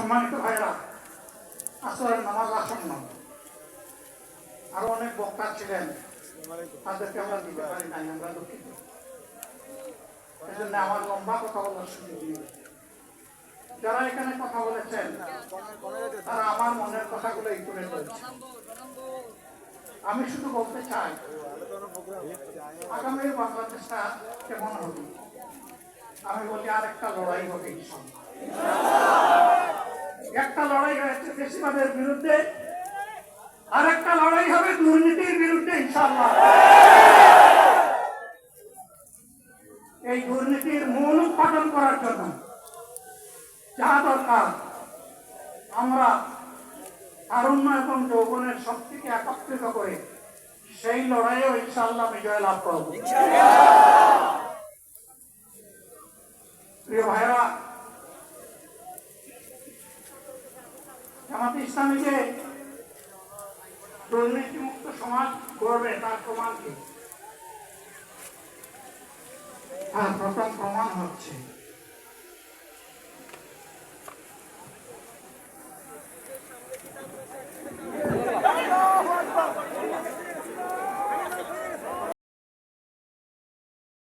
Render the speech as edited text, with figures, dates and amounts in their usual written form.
সম্মানিত ভাইরা, আসরের নামাজ আসন্ন, আরো অনেক বক্তা ছিলেন, তাদেরকে আমরা দিতে পারি নাই, আমরা দুঃখিত। এই জন্য আমার লম্বা কথা বলার সুযোগ নেই। যারা এখানে কথা বলেছেন তারা আমার মনের কথাগুলোই তুলে ধরেছে। আমি শুধু বলতে চাই, আগামী বাংলাদেশটা কেমন হবে? আমি বলি আরেকটা লড়াই হবে ইনশাআল্লাহ। একটা লড়াই হয়েছে ফ্যাসিবাদের বিরুদ্ধে, আরেকটা লড়াই হবে দুর্নীতির বিরুদ্ধে ইনশাআল্লাহ। এই দুর্নীতির মূল উৎপাদন করার জন্য যা দরকার, আমরা তারুণ্য এবং যৌবনের শক্তিকে একত্রিত করে সেই লড়াইয়েও ইনশাআল্লাহ বিজয় লাভ করব। প্রিয় ভাইরা, জামাতে ইসলামী যে দুর্নীতিমুক্ত সমাজ গড়বে তার প্রমাণ কি? প্রথম প্রমাণ হচ্ছে